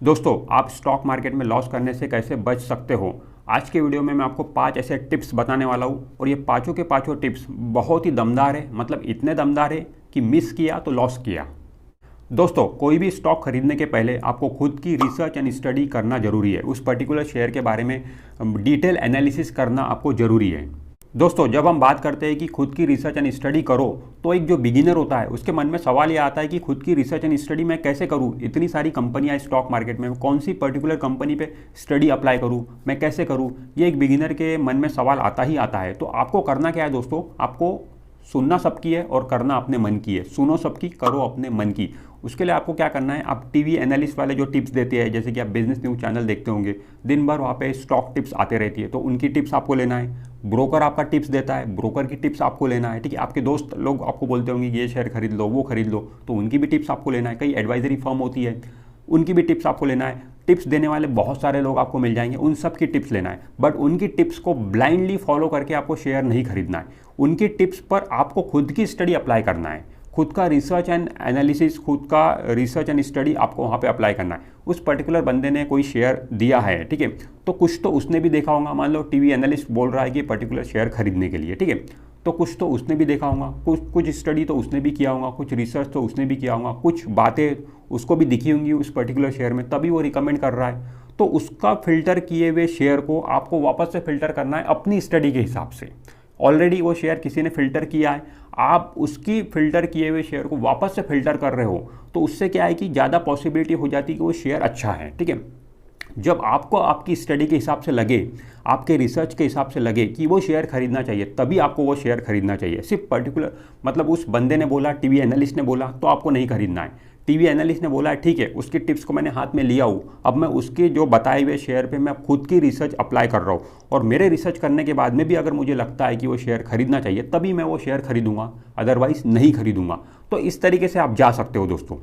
दोस्तों, आप stock market में लॉस करने से कैसे बच सकते हो, आज के वीडियो में मैं आपको 5 ऐसे टिप्स बताने वाला हूँ। और ये पाँचों के पाँचों टिप्स बहुत ही दमदार है, मतलब इतने दमदार है कि मिस किया तो लॉस किया। दोस्तों, कोई भी स्टॉक खरीदने के पहले आपको खुद की रिसर्च एंड स्टडी करना जरूरी है। उस पर्टिकुलर शेयर के बारे में डिटेल एनालिसिस करना आपको जरूरी है। दोस्तों, जब हम बात करते हैं कि खुद की रिसर्च एंड स्टडी करो, तो एक जो बिगिनर होता है उसके मन में सवाल ये आता है कि खुद की रिसर्च एंड स्टडी मैं कैसे करूं, इतनी सारी कंपनियां स्टॉक मार्केट में, कौन सी पर्टिकुलर कंपनी पे स्टडी अप्लाई करूं, मैं कैसे करूं, ये एक बिगिनर के मन में सवाल आता ही आता है। तो आपको करना क्या है दोस्तों, आपको सुनना सबकी है और करना अपने मन की है। सुनो सबकी, करो अपने मन की। उसके लिए आपको क्या करना है, आप टीवी एनालिस्ट वाले जो टिप्स देते हैं, जैसे कि आप बिजनेस न्यूज़ चैनल देखते होंगे, दिन भर वहाँ पे स्टॉक टिप्स आते रहती है, तो उनकी टिप्स आपको लेना है। ब्रोकर आपका टिप्स देता है, ब्रोकर की टिप्स आपको लेना है। ठीक है, आपके दोस्त लोग आपको बोलते होंगे कि ये शेयर खरीद लो, वो खरीद लो, तो उनकी भी टिप्स आपको लेना है। कई एडवाइजरी फर्म होती है, उनकी भी टिप्स आपको लेना है। टिप्स देने वाले बहुत सारे लोग आपको मिल जाएंगे, उन सब की टिप्स लेना है। बट उनकी टिप्स को ब्लाइंडली फॉलो करके आपको शेयर नहीं खरीदना है। उनकी टिप्स पर आपको खुद की स्टडी अप्लाई करना है, खुद का रिसर्च एंड एनालिसिस, खुद का रिसर्च एंड स्टडी आपको वहाँ पे अप्लाई करना है। उस पर्टिकुलर बंदे ने कोई शेयर दिया है, ठीक है, तो कुछ तो उसने भी देखा होगा। मान लो टीवी एनालिस्ट बोल रहा है कि पर्टिकुलर शेयर खरीदने के लिए, ठीक है, तो कुछ तो उसने भी देखा होगा, कुछ स्टडी तो उसने भी किया होगा, कुछ रिसर्च तो उसने भी किया होगा, कुछ बातें उसको भी दिखी होंगी उस पर्टिकुलर शेयर में, तभी वो रिकमेंड कर रहा है। तो उसका फिल्टर किए हुए शेयर को आपको वापस से फिल्टर करना है अपनी स्टडी के हिसाब से। ऑलरेडी वो शेयर किसी ने फिल्टर किया है, आप उसकी फिल्टर किए हुए शेयर को वापस से फिल्टर कर रहे हो, तो उससे क्या है कि ज़्यादा पॉसिबिलिटी हो जाती है कि वो शेयर अच्छा है। ठीक है, जब आपको आपकी स्टडी के हिसाब से लगे, आपके रिसर्च के हिसाब से लगे कि वो शेयर खरीदना चाहिए, तभी आपको वो शेयर खरीदना चाहिए। सिर्फ पर्टिकुलर मतलब उस बंदे ने बोला, टीवी एनालिस्ट ने बोला, तो आपको नहीं खरीदना है। टीवी एनालिस्ट ने बोला है, ठीक है, उसकी टिप्स को मैंने हाथ में लिया हूँ, अब मैं उसके जो बताए हुए शेयर पे मैं खुद की रिसर्च अप्लाई कर रहा हूँ, और मेरे रिसर्च करने के बाद में भी अगर मुझे लगता है कि वो शेयर खरीदना चाहिए, तभी मैं वो शेयर खरीदूंगा, अदरवाइज नहीं खरीदूंगा। तो इस तरीके से आप जा सकते हो दोस्तों।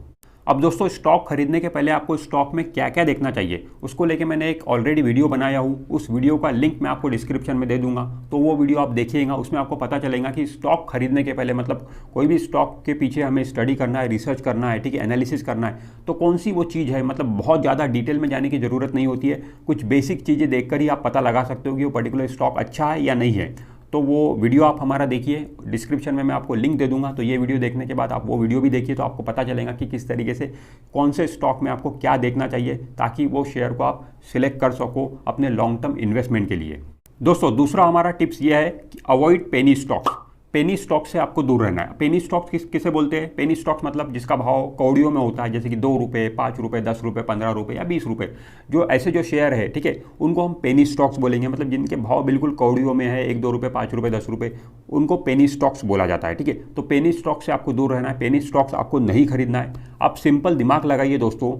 अब दोस्तों, स्टॉक खरीदने के पहले आपको स्टॉक में क्या क्या देखना चाहिए, उसको लेके मैंने एक ऑलरेडी वीडियो बनाया हूँ। उस वीडियो का लिंक मैं आपको डिस्क्रिप्शन में दे दूंगा, तो वो वीडियो आप देखिएगा। उसमें आपको पता चलेगा कि स्टॉक खरीदने के पहले, मतलब कोई भी स्टॉक के पीछे हमें स्टडी करना है, रिसर्च करना है, ठीक है, एनालिसिस करना है, तो कौन सी वो चीज़ है। मतलब बहुत ज़्यादा डिटेल में जाने की ज़रूरत नहीं होती है, कुछ बेसिक चीज़ें देखकर ही आप पता लगा सकते हो कि वो पर्टिकुलर स्टॉक अच्छा है या नहीं है। तो वो वीडियो आप हमारा देखिए, डिस्क्रिप्शन में मैं आपको लिंक दे दूंगा। तो ये वीडियो देखने के बाद आप वो वीडियो भी देखिए, तो आपको पता चलेगा कि किस तरीके से कौन से स्टॉक में आपको क्या देखना चाहिए, ताकि वो शेयर को आप सिलेक्ट कर सको अपने लॉन्ग टर्म इन्वेस्टमेंट के लिए। दोस्तों, दूसरा हमारा टिप्स ये है कि avoid penny stocks. Penny stock से आपको दूर रहना है। पेनी स्टॉक्स किसे बोलते हैं? पेनी स्टॉक्स मतलब जिसका भाव कौड़ियों में होता है, जैसे कि 2 रुपये, 5 रुपये, 10 रुपये, 15 रुपये या 20 रुपये। जो ऐसे जो शेयर है, ठीक है, उनको हम पेनी स्टॉक्स बोलेंगे। मतलब जिनके भाव बिल्कुल कौड़ियों में है, 1, 2 रुपये, 5 रुपये, 10 रुपये, उनको पेनी स्टॉक्स बोला जाता है। ठीक है, तो पेनी स्टॉक से आपको दूर रहना है, पेनी स्टॉक्स आपको नहीं खरीदना है। आप सिंपल दिमाग लगाइए दोस्तों,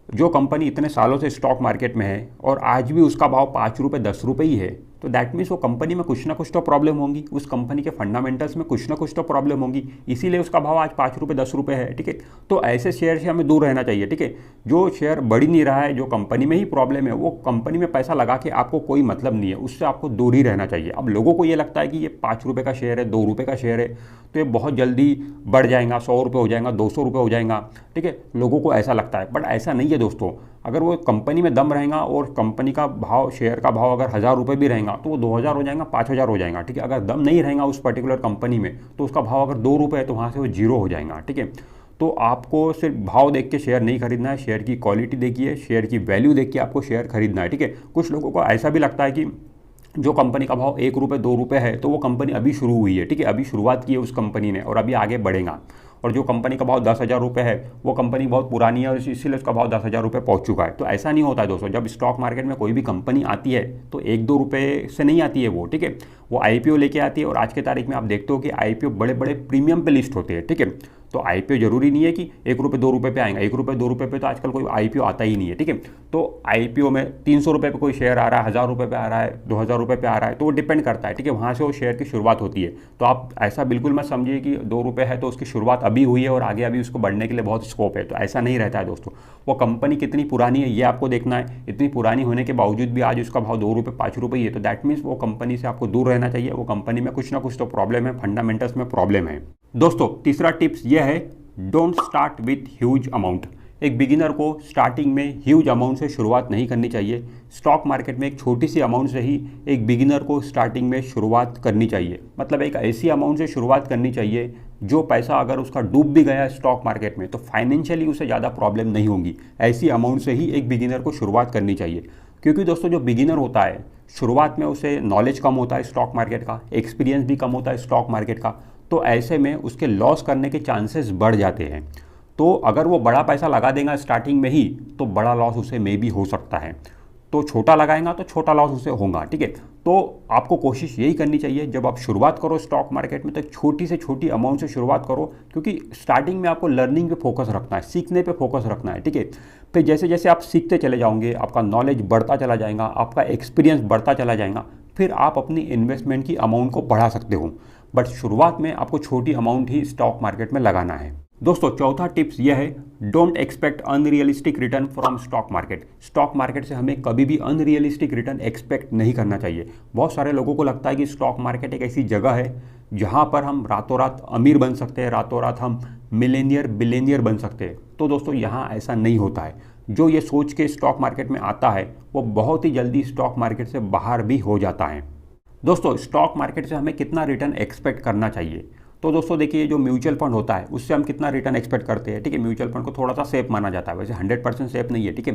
जो कंपनी इतने सालों से स्टॉक मार्केट में है और आज भी उसका भाव 5 रुपये, 10 रुपये ही है, तो दैट मीन्स वो कंपनी में कुछ ना कुछ तो प्रॉब्लम होंगी, उस कंपनी के फंडामेंटल्स में कुछ ना कुछ तो प्रॉब्लम होगी, इसीलिए उसका भाव आज 5 रुपये, 10 रुपये है। ठीक है, तो ऐसे शेयर से हमें दूर रहना चाहिए। ठीक है, जो शेयर बढ़ ही नहीं रहा है, जो कंपनी में ही प्रॉब्लम है, वो कंपनी में पैसा लगा के आपको कोई मतलब नहीं है, उससे आपको दूर ही रहना चाहिए। अब लोगों को ये लगता है कि ये 5 रुपये का शेयर है, 2 रुपये का शेयर है, तो ये बहुत जल्दी बढ़ जाएगा, 100 रुपये हो जाएगा, 200 रुपये हो जाएगा। ठीक है, लोगों को ऐसा लगता है, बट ऐसा नहीं है दोस्तों। अगर वो कंपनी में दम रहेगा और कंपनी का भाव, शेयर का भाव अगर 1000 रुपये भी रहेगा, तो वो 2000 हो जाएगा, 5000 हो जाएगा। ठीक है, अगर दम नहीं रहेगा उस पर्टिकुलर कंपनी में, तो उसका भाव अगर 2 रुपये है, तो वहाँ से वो 0 हो जाएगा। ठीक है, तो आपको सिर्फ भाव देख के शेयर नहीं खरीदना है, शेयर की क्वालिटी देखिए, शेयर की वैल्यू देख के आपको शेयर खरीदना है। ठीक है, कुछ लोगों को ऐसा भी लगता है कि जो कंपनी का भाव 1 रुपये, 2 रुपये है, तो वो कंपनी अभी शुरू हुई है। ठीक है, अभी शुरुआत की है उस कंपनी ने और अभी आगे बढ़ेगा। और जो कंपनी का भाव 10,000 रुपये है, वो कंपनी बहुत पुरानी है और इसीलिए उसका भाव 10,000 रुपये पहुंच चुका है। तो ऐसा नहीं होता है दोस्तों। जब स्टॉक मार्केट में कोई भी कंपनी आती है, तो 1-2 रुपये से नहीं आती है वो। ठीक है, वो आईपीओ लेके आती है, और आज के तारीख में आप देखते हो कि आईपीओ बड़े बड़े प्रीमियम पे लिस्ट होते हैं। ठीक है, तो आईपीओ जरूरी नहीं है कि 1 रुपये, 2 रुपये पे आएगा। 1 रुपये, 2 रुपये पे तो आजकल कोई आईपीओ आता ही नहीं है। ठीक है, तो आईपीओ में 300 रुपये पे कोई शेयर आ रहा है, 1000 रुपये पे आ रहा है, 2000 रुपये पे आ रहा है, तो वो डिपेंड करता है। ठीक है, वहाँ से वो शेयर की शुरुआत होती है। तो आप ऐसा बिल्कुल मत समझिए कि 2 रुपये है तो उसकी शुरुआत अभी हुई है और आगे अभी उसको बढ़ने के लिए बहुत स्कोप है, तो ऐसा नहीं रहता है दोस्तों। वो कंपनी कितनी पुरानी है ये आपको देखना है। इतनी पुरानी होने के बावजूद भी आज उसका भाव 2 रुपये, 5 रुपये ही है, तो दैट मीन्स वो कंपनी से आपको दूर रहना चाहिए। वो कंपनी में कुछ ना कुछ तो प्रॉब्लम है, फंडामेंटल्स में प्रॉब्लम है। दोस्तों, तीसरा टिप्स ये है, don't start with huge amount. एक बिगिनर को स्टार्टिंग में ह्यूज अमाउंट से शुरुआत नहीं करनी चाहिए। स्टॉक मार्केट में एक छोटी सी अमाउंट से ही एक बिगिनर को स्टार्टिंग में शुरुआत करनी चाहिए। मतलब एक ऐसी अमाउंट से शुरुआत करनी चाहिए जो पैसा अगर उसका डूब भी गया स्टॉक मार्केट में तो फाइनेंशियली उसे ज़्यादा प्रॉब्लम नहीं होगी। ऐसी अमाउंट से ही एक बिगिनर को शुरुआत करनी चाहिए, क्योंकि दोस्तों जो बिगिनर होता है शुरुआत में उसे नॉलेज कम होता है स्टॉक मार्केट का, एक्सपीरियंस भी कम होता है स्टॉक मार्केट का, तो ऐसे में उसके लॉस करने के चांसेस बढ़ जाते हैं। तो अगर वो बड़ा पैसा लगा देगा स्टार्टिंग में ही तो बड़ा लॉस उसे मे भी हो सकता है, तो छोटा लगाएगा तो छोटा लॉस उसे होगा। ठीक है, तो आपको कोशिश यही करनी चाहिए जब आप शुरुआत करो स्टॉक मार्केट में तो छोटी से छोटी अमाउंट से शुरुआत करो, क्योंकि स्टार्टिंग में आपको लर्निंग पे फोकस रखना है, सीखने पे फोकस रखना है। ठीक है, फिर जैसे जैसे आप सीखते चले जाओगे आपका नॉलेज बढ़ता चला जाएगा, आपका एक्सपीरियंस बढ़ता चला जाएगा, फिर आप अपनी इन्वेस्टमेंट की अमाउंट को बढ़ा सकते हो। बट शुरुआत में आपको छोटी अमाउंट ही स्टॉक मार्केट में लगाना है। दोस्तों चौथा टिप्स यह है, don't expect unrealistic return from stock market. Stock market से हमें कभी भी अनरियलिस्टिक रिटर्न एक्सपेक्ट नहीं करना चाहिए। बहुत सारे लोगों को लगता है कि स्टॉक मार्केट एक ऐसी जगह है जहां पर हम रातों रात अमीर बन सकते हैं, रातों रात हम मिलेनियर बिलेनियर बन सकते हैं। तो दोस्तों यहाँ ऐसा नहीं होता है। जो ये सोच के स्टॉक मार्केट में आता है वो बहुत ही जल्दी स्टॉक मार्केट से बाहर भी हो जाता है। दोस्तों स्टॉक मार्केट से हमें कितना रिटर्न एक्सपेक्ट करना चाहिए? तो दोस्तों देखिए, जो म्यूचुअल फंड होता है उससे हम कितना रिटर्न एक्सपेक्ट करते हैं। ठीक है, म्यूचुअल फंड को थोड़ा सा सेफ माना जाता है, वैसे 100% सेफ नहीं है। ठीक है,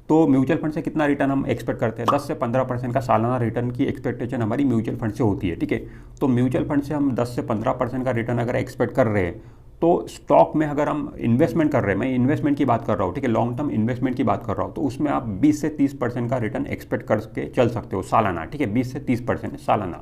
तो म्यूचुअल फंड से कितना रिटर्न हम एक्सपेक्ट करते हैं? 10 से 15% का सालाना रिटर्न की एक्सपेक्टेशन हमारी म्यूचुअल फंड से होती है। ठीक है, तो म्यूचुअल फंड से हम 10 से 15% का रिटर्न अगर एक्सपेक्ट कर रहे हैं तो स्टॉक में अगर हम इन्वेस्टमेंट कर रहे हैं, मैं इन्वेस्टमेंट की बात कर रहा हूँ, ठीक है, लॉन्ग टर्म इन्वेस्टमेंट की बात कर रहा हूँ, तो उसमें आप 20 से 30% का रिटर्न एक्सपेक्ट करके चल सकते हो सालाना। ठीक है, 20 से 30% सालाना।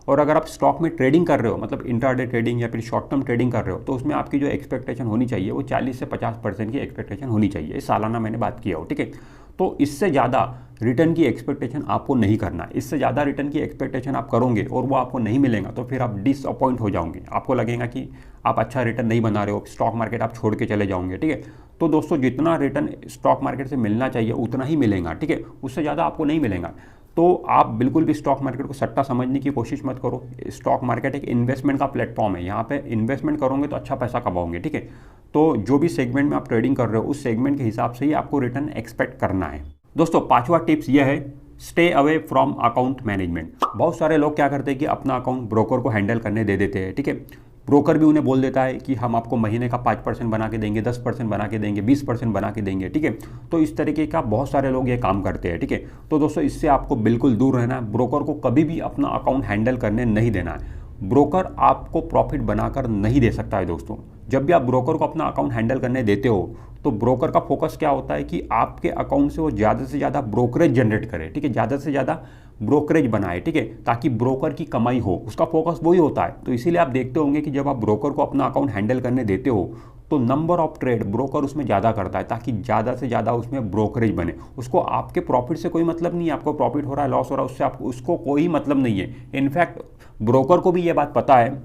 और अगर आप स्टॉक में ट्रेडिंग कर रहे हो, मतलब इंट्राडे ट्रेडिंग या फिर शॉर्ट टर्म ट्रेडिंग कर रहे हो, तो उसमें आपकी जो एक्सपेक्टेशन होनी चाहिए वो 40 से 50% की एक्सपेक्टेशन होनी चाहिए। सालाना मैंने बात किया हो। ठीक है, तो इससे ज़्यादा रिटर्न की एक्सपेक्टेशन आपको नहीं करना। इससे ज़्यादा रिटर्न की एक्सपेक्टेशन आप करोगे और वो आपको नहीं मिलेगा तो फिर आप डिसअपॉइंट हो जाओगे। आपको लगेगा कि आप अच्छा रिटर्न नहीं बना रहे हो, स्टॉक मार्केट आप छोड़ के चले जाओगे। ठीक है, तो दोस्तों जितना रिटर्न स्टॉक मार्केट से मिलना चाहिए उतना ही मिलेगा। ठीक है, उससे ज़्यादा आपको नहीं मिलेगा। तो आप बिल्कुल भी स्टॉक मार्केट को सट्टा समझने की कोशिश मत करो। स्टॉक मार्केट एक इन्वेस्टमेंट का प्लेटफॉर्म है, यहाँ पे इन्वेस्टमेंट करोगे तो अच्छा पैसा कमाओगे। ठीक है, तो जो भी सेगमेंट में आप ट्रेडिंग कर रहे हो उस सेगमेंट के हिसाब से ही आपको रिटर्न एक्सपेक्ट करना है। दोस्तों पांचवा टिप्स यह है, stay away from account management. बहुत सारे लोग क्या करते हैं कि अपना अकाउंट ब्रोकर को हैंडल करने दे देते हैं। ठीक है, ब्रोकर भी उन्हें बोल देता है कि हम आपको महीने का 5% बना के देंगे, 10% बना के देंगे, 20% बना के देंगे। ठीक है, तो इस तरीके का बहुत सारे लोग ये काम करते हैं। ठीक है, तो दोस्तों इससे आपको बिल्कुल दूर रहना है। ब्रोकर को कभी भी अपना अकाउंट हैंडल करने नहीं देना है। ब्रोकर आपको प्रॉफिट बनाकर नहीं दे सकता है। दोस्तों जब भी आप ब्रोकर को अपना अकाउंट हैंडल करने देते हो तो ब्रोकर का फोकस क्या होता है कि आपके अकाउंट से वो ज़्यादा से ज़्यादा ब्रोकरेज जनरेट करे। ठीक है, ज़्यादा से ज़्यादा ब्रोकरेज बनाए। ठीक है, ताकि ब्रोकर की कमाई हो, उसका फोकस वही होता है। तो इसीलिए आप देखते होंगे कि जब आप ब्रोकर को अपना अकाउंट हैंडल करने देते हो तो नंबर ऑफ ट्रेड ब्रोकर उसमें ज़्यादा करता है ताकि ज़्यादा से ज़्यादा उसमें ब्रोकरेज बने। उसको आपके प्रॉफिट से कोई मतलब नहीं है, आपको प्रॉफिट हो रहा है लॉस हो रहा है उससे आपको उसको कोई मतलब नहीं है। इनफैक्ट ब्रोकर को भी ये बात पता है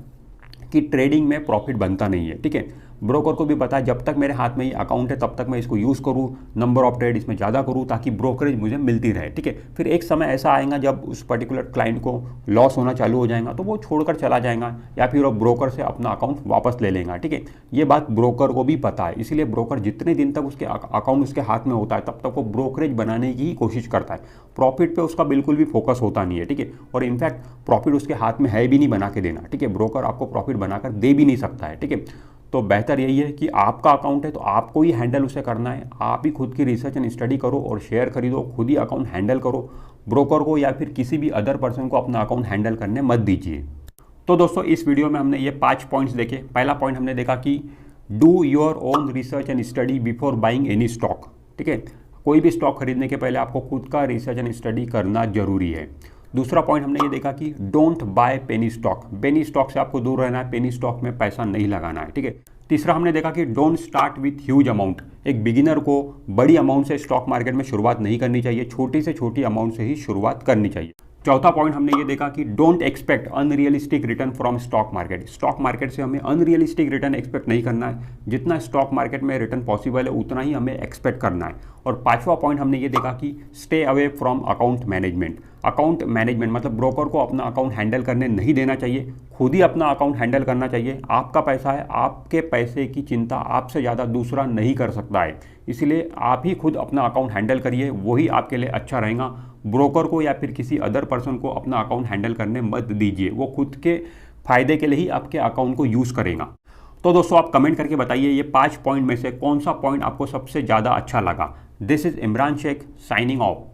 कि ट्रेडिंग में प्रॉफिट बनता नहीं है। ठीक है, ब्रोकर को भी पता है जब तक मेरे हाथ में ये अकाउंट है तब तक मैं इसको यूज़ करूँ, नंबर ऑफ ट्रेड इसमें ज़्यादा करूँ ताकि ब्रोकरेज मुझे मिलती रहे। ठीक है, फिर एक समय ऐसा आएगा जब उस पर्टिकुलर क्लाइंट को लॉस होना चालू हो जाएगा तो वो छोड़कर चला जाएगा या फिर वो ब्रोकर से अपना अकाउंट वापस ले लेगा। ठीक है, ये बात ब्रोकर को भी पता है, इसीलिए ब्रोकर जितने दिन तक उसके अकाउंट उसके हाथ में होता है तब तक वो ब्रोकरेज बनाने की ही कोशिश करता है। प्रॉफिट पे उसका बिल्कुल भी फोकस होता नहीं है। ठीक है, और इनफैक्ट प्रॉफिट उसके हाथ में है भी नहीं बना के देना। ठीक है, ब्रोकर आपको प्रॉफिट बनाकर दे भी नहीं सकता है। ठीक है, तो बेहतर यही है कि आपका अकाउंट है तो आपको ही हैंडल उसे करना है। आप ही खुद की रिसर्च एंड स्टडी करो और शेयर खरीदो, खुद ही अकाउंट हैंडल करो। ब्रोकर को या फिर किसी भी अदर पर्सन को अपना अकाउंट हैंडल करने मत दीजिए। तो दोस्तों इस वीडियो में हमने ये 5 पॉइंट्स देखे। पहला पॉइंट हमने देखा कि do your own research and study before buying any stock. ठीक है, कोई भी स्टॉक खरीदने के पहले आपको खुद का रिसर्च एंड स्टडी करना जरूरी है। दूसरा पॉइंट हमने ये देखा कि don't buy penny stock. Penny stock से आपको दूर रहना है, पेनी स्टॉक में पैसा नहीं लगाना है। ठीक है, तीसरा हमने देखा कि don't start with huge amount. एक बिगिनर को बड़ी अमाउंट से स्टॉक मार्केट में शुरुआत नहीं करनी चाहिए, छोटी से छोटी अमाउंट से ही शुरुआत करनी चाहिए। चौथा पॉइंट हमने ये देखा कि don't expect unrealistic return from stock market. Stock market से हमें अनरियलिस्टिक रिटर्न एक्सपेक्ट नहीं करना है, जितना स्टॉक मार्केट में रिटर्न पॉसिबल है उतना ही हमें एक्सपेक्ट करना है। और पांचवा पॉइंट हमने ये देखा कि stay away from account management. Account management मतलब ब्रोकर को अपना अकाउंट हैंडल करने नहीं देना चाहिए, खुद ही अपना अकाउंट हैंडल करना चाहिए। आपका पैसा है, आपके पैसे की चिंता आपसे ज़्यादा दूसरा नहीं कर सकता है, इसलिए आप ही खुद अपना अकाउंट हैंडल करिए, वही आपके लिए अच्छा रहेगा। ब्रोकर को या फिर किसी अदर पर्सन को अपना अकाउंट हैंडल करने मत दीजिए, वो खुद के फ़ायदे के लिए ही आपके अकाउंट को यूज़ करेगा। तो दोस्तों आप कमेंट करके बताइए ये 5 पॉइंट में से कौन सा पॉइंट आपको सबसे ज़्यादा अच्छा लगा। This is Imran Shaikh signing of.